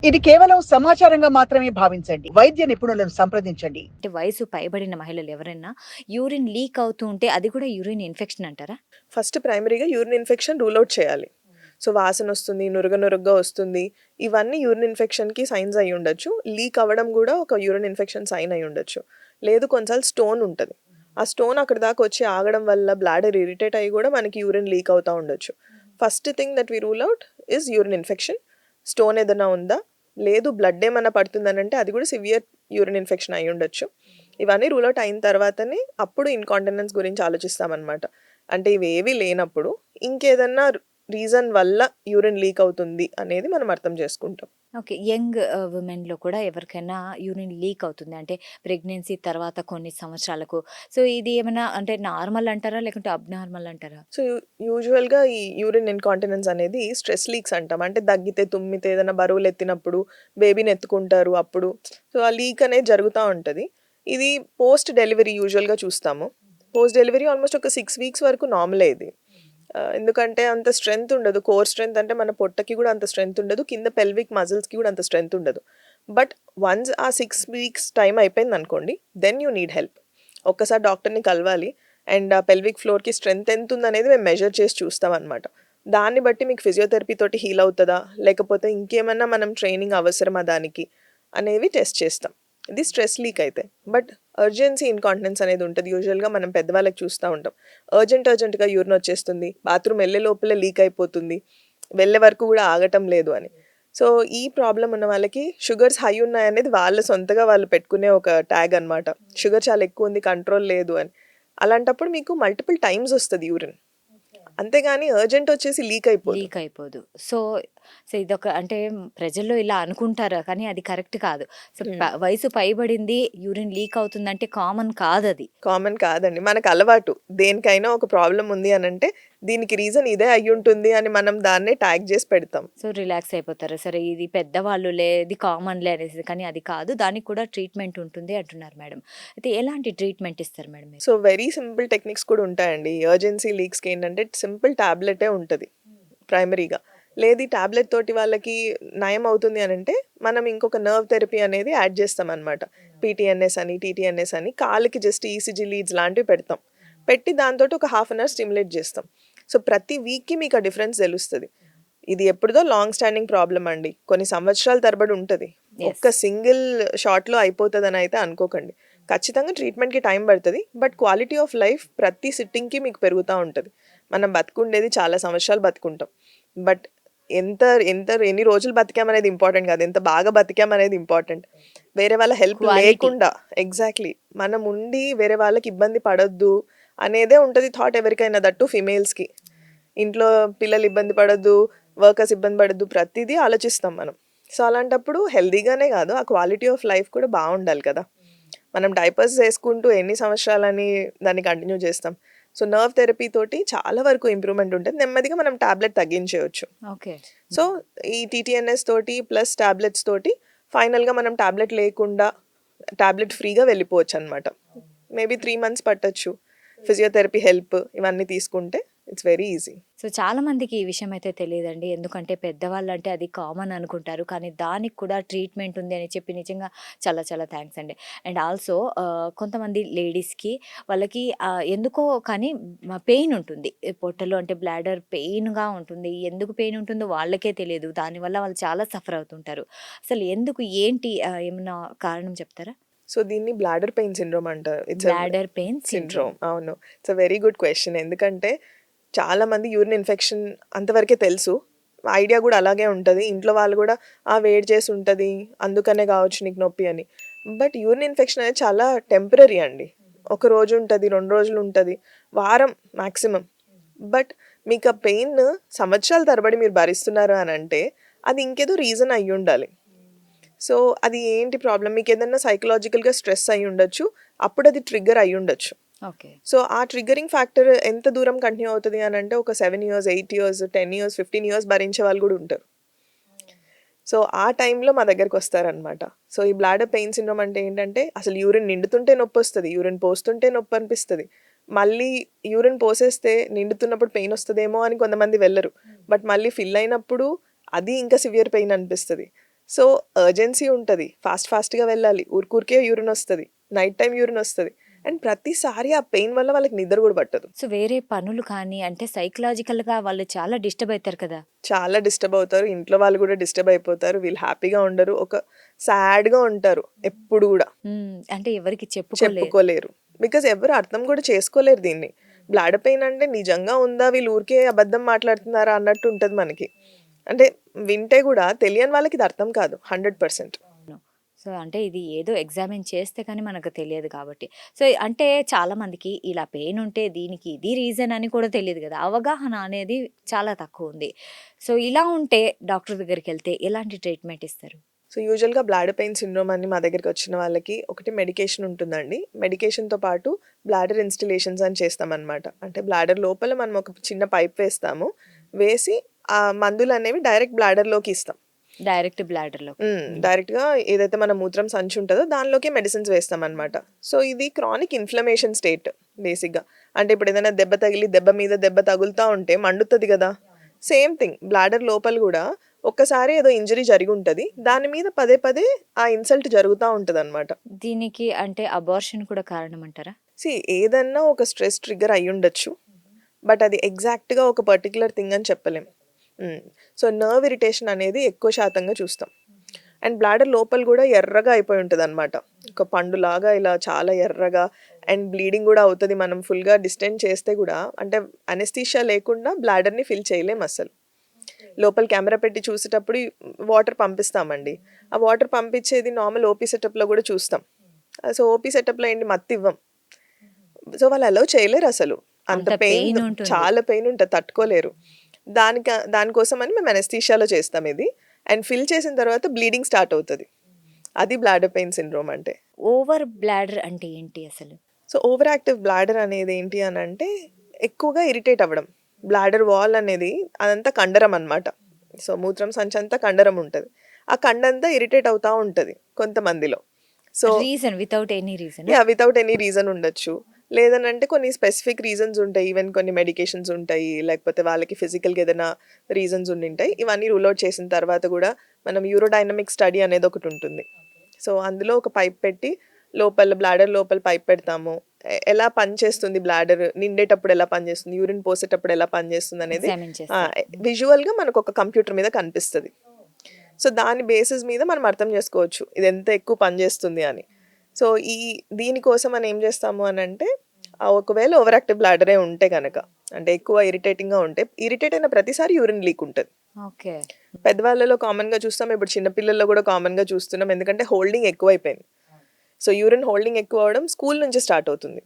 ఇది కేవలం సమాచారంగా మాత్రమే భావించండి. వైద్య నిపుణులను సంప్రదించండి. అంటే వయసు పైబడిన మహిళలు ఎవరైనా యూరిన్ లీక్ అవుతూ ఉంటే అది కూడా యూరిన్ ఇన్ఫెక్షన్ అంటారా? ఫస్ట్ ప్రైమరీగా యూరిన్ ఇన్ఫెక్షన్ రూల్ ఔట్ చేయాలి. సో, వాసనొస్తుంది, నురగగా వస్తుంది. ఇవన్నీ యూరిన్ ఇన్ఫెక్షన్‌కి సైన్స్ అయ్యుండొచ్చు. లీక్ అవ్వడం గూడా ఒక యూరిన్ ఇన్ఫెక్షన్ సైన్ అయ్యుండొచ్చు. లేదు కొన్నిసార్లు స్టోన్ ఉంటది. ఆ స్టోన్ అక్కడి దాకా వచ్చి ఆగడం వల్ల బ్లాడర్ ఇరిటేట్ అయ్యి గూడా మనకి యూరిన్ లీక్ అవుతా ఉండొచ్చు. First thing that we rule out is urine infection. Stone ఏదైనా ఉందా? లేదు బ్లడ్ ఏమన్నా పడుతుందనంటే అది గూడా సివియర్ యూరిన్ ఇన్ఫెక్షన్ అయ్యుండొచ్చు. ఇవన్నీ రూల్ ఔట్ అయిన తర్వాతనే అప్పుడు ఇన్‌కాంటినెన్స్ గురించి ఆలోచిస్తామనమాట. అంటే ఇవేవి లేనప్పుడు ఇంకేదన్నా రీజన్ వల్ల యూరిన్ లీక్ అవుతుంది అనేది మనం అర్థం చేసుకుంటాం. ఓకే. యంగ్ విమెన్‌లో కూడా ఎవరికైనా యూరిన్ లీక్ అవుతుంది. అంటే ప్రెగ్నెన్సీ తర్వాత కొన్ని సంవత్సరాలకు. సో, ఇది ఏమన్నా అంటే నార్మల్ అంటారా? లేకుంటే అబ్‌నార్మల్ అంటారా? సో, యూజువల్‌గా ఈ యూరిన్ ఇన్‌కాంటినెన్స్ అనేది స్ట్రెస్ లీక్స్ అంటాం. అంటే దగ్గితే, తుమ్మితే, ఏదైనా బరువులెత్తినప్పుడు బేబీని ఎత్తుకుంటారు అప్పుడు. సో, ఆ లీక్ అనేది జరుగుతా ఉంటది. ఇది పోస్ట్ డెలివరీ యూజువల్‌గా చూస్తాము. పోస్ట్ డెలివరీ ఆల్‌మోస్ట్ ఒక 6 వీక్స్ వరకు నార్మలే ఇది. ఎందుకంటే అంత స్ట్రెంత్ ఉండదు. కోర్ స్ట్రెంత్ అంటే మన పొట్టకి గూడా అంత స్ట్రెంత్ ఉండదు. కింద పెల్విక్ మజిల్స్‌కి గూడా అంత స్ట్రెంత్ ఉండదు. బట్ వన్స్ ఆ 6 వీక్స్ టైమ్ అయిపోయిందనుకోండి, దెన్ యూ నీడ్ హెల్ప్. ఒక్కసారి డాక్టర్‌ని కలవాలి. అండ్ ఆ పెల్విక్ ఫ్లోర్‌కి స్ట్రెంత్ ఎంతుందనేది మేము మెజర్ చేసి చూస్తామనమాట. దాన్ని బట్టి మీకు ఫిజియోథెరపీ తోటి హీల్ అవుతదా? లేకపోతే ఇంకేమన్నా మనం ట్రైనింగ్ అవసరమా దానికి? అనేవి టెస్ట్ చేస్తాం. ఇది స్ట్రెస్ లీక్ అయితే. బట్ అర్జెన్సీ ఇన్‌కాంటినెన్స్ అనేది ఉంటది. యూజువల్‌గా మనం పెద్దవాళ్ళకి చూస్తా ఉంటాం. అర్జెంట్‌గా యూరిన్ వచ్చేస్తుంది. బాత్రూమ్ ఎళ్ళే లోపలే లీక్ అయిపోతుంది. వెళ్ళే వరకు గూడా ఆగటం లేదు అని. సో, ఈ ప్రాబ్లమ్ ఉన్న వాళ్ళకి షుగర్స్ హై ఉన్నాయనేది వాళ్ళ సొంతగా వాళ్ళు పెట్టుకునే ఒక ట్యాగ్ అనమాట. షుగర్ చాలా ఎక్కువుంది, కంట్రోల్ లేదు అని. అలాంటప్పుడు మీకు మల్టిపుల్ టైమ్స్ ఒస్తది యూరిన్. అంతేగాని అర్జెంట్ వచ్చేసి లీక్ అయిపోదు. లీక్ అయిపోదు. సో, సో ఇదొక అంటే ప్రజల్లో ఇలా అనుకుంటారు. కానీ అది కరెక్ట్ కాదు. సో, హ్మ్. వయసు పైబడింది యూరిన్ లీక్ అవుతుందంటే కామన్ కాదది. కామన్ కాదండి. మనకలవాటు. దేనికైనా ఒక ప్రాబ్లమ్ ఉంది అనంటే, దీనికి రీజన్ ఇదే అయ్యుంటుంది అని మనం దాన్నే ట్యాగ్ జేసి పెడతాం. సో, రిలాక్స్ అయిపోతారు. సరే ఇది పెద్దవాళ్ళులే, ఇది కామన్‌లే అనేసి. కానీ అది కాదు. దానికి కూడా ట్రీట్మెంట్ ఉంటుంది అంటున్నారు మేడం. అయితే ఎలాంటి ట్రీట్మెంట్ ఇస్తారు మేడం మీరు? సో, వెరీ సింపుల్ టెక్నిక్స్ కూడా ఉంటాయండి. ఎమర్జెన్సీ లీక్స్‌కి ఏంటంటే సింపుల్ టాబ్లెటే ఉంటది ప్రైమరీగా. లేదు ఈ టాబ్లెట్ తోటి వాళ్ళకి నయం అవుతుంది అనంటే, మనం ఇంకొక నర్వ్ థెరపీ అనేది యాడ్ చేస్తామనమాట. పీటీఎన్ఎస్ అని, టీటీఎన్ఎస్ అని కాళ్ళకి జస్ట్ ఈసీజీ లీడ్స్ లాంటివి పెడతాం. పెట్టి దాంతోటి ఒక హాఫ్ అన్ అవర్ స్టిమ్యులేట్ చేస్తాం. సో, ప్రతి వీక్‌కి మీకు ఆ డిఫరెన్స్ తెలుస్తది. ఇది ఎప్పుడుదో లాంగ్ స్టాండింగ్ ప్రాబ్లమ్ అండి. కొన్ని సంవత్సరాల తరబడి ఉంటది. యెస్. ఒక్క సింగిల్ షాట్‌లో అయిపోతదని అయితే అనుకోకండి. ఖచ్చితంగా ట్రీట్మెంట్‌కి టైం పడతది. బట్ క్వాలిటీ ఆఫ్ లైఫ్ ప్రతి సిట్టింగ్‌కి మీకు పెరుగుతా ఉంటది. మనం బతికుండేది చాలా సంవత్సరాలు బతికుంటాం. బట్ ఎంత ఎంత ఎన్ని రోజులు బతికామనేది ఇంపార్టెంట్ కాదు. ఎంత బాగా బతికామనేది ఇంపార్టెంట్. వేరే వాళ్ళ హెల్ప్ క్వాలిటీ. లేకుండా ఎగ్జాక్ట్‌లీ. మనం ఉండి వేరే వాళ్ళకి ఇబ్బంది పడొద్దు అనేదే ఉంటది థాట్ ఎవరికైనా దట్టు ఫీమేల్స్‌కి. ఇంట్లో పిల్లలు ఇబ్బంది పడొద్దు, వర్కర్స్ ఇబ్బంది పడొద్దు ప్రతీదీ ఆలోచిస్తాం మనం. సో, అలాంటప్పుడు హెల్తీగానే కాదు ఆ క్వాలిటీ ఆఫ్ లైఫ్ కూడా బావుండాలి కదా! మనం డైపర్స్ యేసుకుంటూ ఎన్ని సంవత్సరాలని దాన్ని కంటిన్యూ చేస్తాం. సో, నర్వ్ థెరపీ తోటి చాలా వరకు ఇంప్రూవ్‌మెంట్ ఉంటది. నెమ్మదిగా మనం టాబ్లెట్ తగ్గించేయొచ్చు. ఓకే. సో, ఈ టీటీఎన్ఎస్ తోటి ప్లస్ టాబ్లెట్స్ తోటి ఫైనల్‌గా మనం టాబ్లెట్ లేకుండా టాబ్లెట్ ఫ్రీగా వెళ్ళిపోవచ్చనమాట. మేబీ 3 మంత్స్ పట్టొచ్చు. ఫిజియోథెరపీ హెల్ప్ ఇవన్నీ తీసుకుంటే ఇట్స్ వెరీ ఈజీ. సో, చాలా మందికి ఈ విషయం అయితే తెలీదండి. ఎందుకంటే పెద్దవాళ్ళంటే అది కామన్ అనుకుంటారు. కానీ దానికి కూడా ట్రీట్మెంట్ ఉంది అని చెప్పి నిజంగా చాలా చాలా థాంక్స్ అండి. అండ్ ఆల్సో కొంతమంది లేడీస్‌కి వాళ్ళకి ఎందుకో కానీ పెయిన్ ఉంటుంది. పొట్టలో అంటే బ్లాడర్ పెయిన్‌గా ఉంటుంది. ఎందుకు పెయిన్ ఉంటుందో వాళ్ళకే తెలియదు. దానివల్ల వాళ్ళు చాలా సఫర్ అవుతుంటారు. అసలు ఎందుకు ఏంటి ఏమన్నా కారణం చెప్తారా? సో, దీన్ని బ్లాడర్ పెయిన్ సిండ్రోమ్ అంటారు. It's a bladder pain syndrome. Syndrome. అవును. It's a very good question. ఎందుకంటే చాలామంది యూరిన్ ఇన్ఫెక్షన్ అంతవరకే తెలుసు. ఐడియా గూడా అలాగే ఉంటది. ఇంట్లో వాళ్ళు గూడా వేడి చేసి ఉంటది. అందుకనే గావచ్చు నీకు నొప్పి అని. బట్ యూరిన్ ఇన్ఫెక్షన్ అనేది చాలా టెంపరరీ అండి. ఒక రోజు ఉంటది, 2 రోజులు ఉంటది, వారం మాక్సిమం. బట్ మీకు ఆ పెయిన్ సంవత్సరాల తరబడి మీరు భరిస్తున్నారు అనంటే అది ఇంకేదో రీజన్ అయ్యుండాలి. సో, అది ఏంటి ప్రాబ్లమ్? మీకేదన్నా సైకలాజికల్‌గా స్ట్రెస్ అయ్యుండొచ్చు. అప్పుడది ట్రిగ్గర్ అయ్యుండొచ్చు. ఓకే. సో, ఆ ట్రిగ్గరింగ్ ఫ్యాక్టర్ ఎంత దూరం కంటిన్యూ అవుతది అనంటే ఒక 7 ఇయర్స్, 8 ఇయర్స్, 10 ఇయర్స్, 15 ఇయర్స్ భరించే వాళ్ళు గూడా ఉంటారు. సో, ఆ టైంలో మా దగ్గరకొస్తారనమాట. సో, ఈ బ్లాడర్ పెయిన్ సిండ్రోమ్ అంటే ఏంటంటే అసలు యూరిన్ నిండుతుంటే నొప్పొస్తది. యూరిన్ పోస్తుంటే నొప్పనిపిస్తది. మళ్ళీ యూరిన్ పోసేస్తే నిండుతున్నప్పుడు పెయిన్ ఒస్తదేమో అని కొంతమంది వెళ్లరు. బట్ మళ్ళీ ఫిల్ అయినప్పుడు అది ఇంకా సివియర్ పెయిన్ అనిపిస్తది. సో అర్జెన్సీ ఉంటది. ఫాస్ట్‌గా వెళ్ళాలి. ఊరికే యూరిన్ వస్తది. నైట్ టైమ్ యూరిన్ వస్తది. అండ్ ప్రతిసారి ఆ పెయిన్ వల్ల వాళ్ళకి నిద్ర గూడా పట్టదు. సో వేరే పనులు కానీ అంటే సైకలాజికల్‌గా వాళ్ళు చాలా డిస్టర్బ్ అయితారు కదా! చాలా డిస్టర్బ్ అవుతారు. ఇంట్లో వాళ్ళు గూడా డిస్టర్బ్ అయిపోతారు. వీళ్ళు హ్యాపీగా ఉండరు. ఒక సాడ్‌గా ఉంటారు ఎప్పుడు గూడా. అంటే ఎవరికీ చెప్పుకోలేరు. చెప్పుకోలేరు. బికాజ్ ఎవరు అర్థం కూడా చేసుకోలేరు దీన్ని. బ్లాడర్ పెయిన్ అంటే నిజంగా ఉందా? వీళ్ళు ఊరికే అబద్ధం మాట్లాడుతున్నారా అన్నట్టు ఉంటది మనకి. అంటే వింటే గూడా తెలియని వాళ్ళకి ఇది అర్థం కాదు 100%. సో అంటే ఇది ఏదో ఎగ్జామిన్ చేస్తే కానీ మనకు తెలియదు కాబట్టి. సో అంటే చాలామందికి ఇలా పెయిన్ ఉంటే దీనికి ఇది రీజన్ అని కూడా తెలియదు కదా! అవగాహన అనేది చాలా తక్కువ ఉంది. సో ఇలా ఉంటే డాక్టర్ దగ్గరికెళ్తే ఎలాంటి ట్రీట్మెంట్ ఇస్తారు? సో యూజువల్‌గా బ్లాడర్ పెయిన్ సిండ్రోమ్ అని మా దగ్గరికి వచ్చిన వాళ్ళకి ఒకటి మెడికేషన్ ఉంటుందండి. మెడికేషన్‌తో పాటు బ్లాడర్ ఇన్‌స్టిలేషన్స్ అని చేస్తామన్నమాట. అంటే బ్లాడర్ లోపల మనం ఒక చిన్న పైప్ వేస్తాము. వేసి ఆ మందులనేవి డైరెక్ట్ బ్లాడర్‌లోకి ఇస్తాం. డైరెక్ట్ బ్లాడర్‌లో. డైరెక్ట్‌గా ఏదైతే మన మూత్రం సంచి ఉంటదో దానిలోకే మెడిసిన్స్ వేస్తామన్నమాట. సో ఇది క్రానిక్ ఇన్‌ఫ్లమేషన్ స్టేట్ బేసిక్‌గా. అంటే ఇప్పుడు ఏదైనా దెబ్బ తగిలి దెబ్బ మీద దెబ్బ తగులుతా ఉంటే మండుతది గదా! సేమ్ థింగ్ బ్లాడర్ లోపల గూడా ఒక్కసారి ఏదో ఇంజరీ జరిగి ఉంటది. దాని మీద పదే ఆ ఇన్సల్ట్ జరుగుతా ఉంటదన్నమాట. దీనికి అంటే అబార్షన్ కూడా కారణం అంటారా? ఏదన్నా ఒక స్ట్రెస్ ట్రిగ్గర్ అయ్యుండొచ్చు. బట్ అది ఎగ్జాక్ట్‌గా ఒక పర్టిక్యులర్ థింగ్ అని చెప్పలేం. సో నర్వ్ ఇరిటేషన్ అనేది ఎక్కువ శాతంగా చూస్తాం. అండ్ బ్లాడర్ లోపల గూడా ఎర్రగా అయిపోయి ఉంటదన్నమాట. ఒక పండులాగా ఇలా చాలా ఎర్రగా అండ్ బ్లీడింగ్ గూడా అవుతది. మనం ఫుల్‌గా డిస్టెండ్ చేస్తే గూడా అంటే అనెస్థీషియా లేకుండా బ్లాడర్‌ని ఫిల్ చేయలేం అసలు. లోపల కెమెరా పెట్టి చూసేటప్పుడు వాటర్ పంపిస్తామండి. ఆ వాటర్ పంపించేది నార్మల్ ఓపీ సెటప్‌లో గూడా చూస్తాం. సో ఓపీ సెటప్‌లో ఏంటి మత్తివ్వం. సో వాళ్ళు అలౌ చేయలేరసలు. అంత అంత పెయిన్ పెయిన్ ఉంటుంది. చాలా పెయిన్ ఉంటది. తట్టుకోలేరు. దానికోసమని మేము అనెస్థీషియాలో చేస్తాం ఇది. అండ్ ఫిల్ చేసిన తర్వాత బ్లీడింగ్ స్టార్ట్ అవుతది. అది బ్లాడర్ పెయిన్ సిండ్రోమ్ అంటే. ఓవర్ బ్లాడర్ అంటే ఏంటి అసలు? సో ఓవర్ యాక్టివ్ బ్లాడర్ అనేది ఏంటి అనంటే ఎక్కువగా ఇరిటేట్ అవ్వడం. బ్లాడర్ వాల్ అనేది అదంతా కండరం అన్నమాట. సో మూత్రం సంచి అంతా కండరం ఉంటది. ఆ కండంతా ఇరిటేట్ అవుతా ఉంటది కొంతమందిలో. So reason without any reason. Without any reason ఉండొచ్చు. లేదనంటే కొన్ని స్పెసిఫిక్ రీజన్స్ ఉంటాయి. ఈవెన్ కొన్ని మెడికేషన్స్ ఉంటాయి. లేకపోతే వాళ్ళకి ఫిజికల్‌గా ఏదైనా రీజన్స్ ఉండింటాయి. ఇవన్నీ రూల్ ఔట్ చేసిన తర్వాత గూడా మనం యూరోడైనమిక్ స్టడీ అనేది ఒకటి ఉంటుంది. సో అందులో ఒక పైప్ పెట్టి లోపల బ్లాడర్ లోపల పైప్ పెడతాము. ఎలా పనిచేస్తుంది బ్లాడర్ నిండేటప్పుడు ఎలా పనిచేస్తుంది, యూరిన్ పోసేటప్పుడు ఎలా పనిచేస్తుంది అనేది ఎగ్జామిన్ చేస్తారు. విజువల్‌గా మనకు ఒక కంప్యూటర్ మీద కనిపిస్తది. సో దాని బేసిస్ మీద మనం అర్థం చేసుకోవచ్చు ఇది ఎంత ఎక్కువ పనిచేస్తుంది అని. సో దీనికోసం మనం ఏం చేస్తాము అనంటే ఒకవేళ ఓవర్ యాక్టివ్ బ్లాడరే ఉంటే గనక అంటే ఎక్కువ ఇరిటేటింగ్‌గా ఉంటే ఇరిటేట్ అయిన ప్రతిసారి యూరిన్ లీక్ ఉంటది. ఓకే. పెద్దవాళ్ళలో కామన్‌గా చూస్తాం. ఇప్పుడు చిన్న పిల్లల్లో కూడా కామన్‌గా చూస్తున్నాం. ఎందుకంటే హోల్డింగ్ ఎక్కువైపోయింది. సో యూరిన్ హోల్డింగ్ ఎక్కువ అవ్వడం స్కూల్ నుంచి స్టార్ట్ అవుతుంది.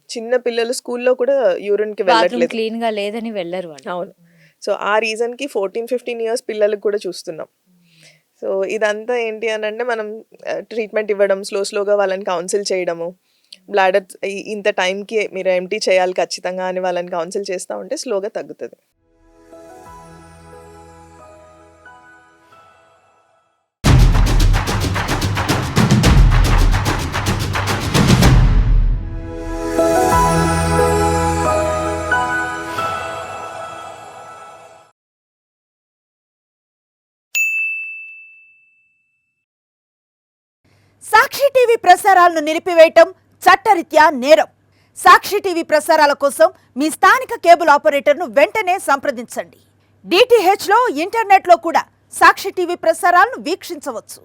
చిన్న పిల్లలు స్కూల్‌లో కూడా యూరిన్‌కి బాత్రూమ్ వెళ్ళట్లేదు. క్లీన్‌గా లేదని వెళ్ళరు వాళ్ళు. అవును. సో ఆ రీజన్‌కి 14, 15 ఇయర్స్ పిల్లలకి కూడా చూస్తున్నాం. సో ఇదంతా ఏంటి అనంటే మనం ట్రీట్మెంట్ ఇవ్వడం, స్లోగా వాళ్ళని కౌన్సిల్ చేయడము. బ్లాడర్ ఇంత టైంకి మీరు ఎంప్టీ చేయాలి ఖచ్చితంగా అని వాళ్ళని కౌన్సిల్ చేస్తా ఉంటే స్లోగా తగ్గుతది. సాక్షి టీవీ ప్రసారాలను నిలిపివేయటం చట్టరీత్యా నేరం. సాక్షి టీవీ ప్రసారాల కోసం మీ స్థానిక కేబుల్ ఆపరేటర్ను వెంటనే సంప్రదించండి. DTHలో ఇంటర్నెట్లో కూడా సాక్షి టీవీ ప్రసారాలను వీక్షించవచ్చు.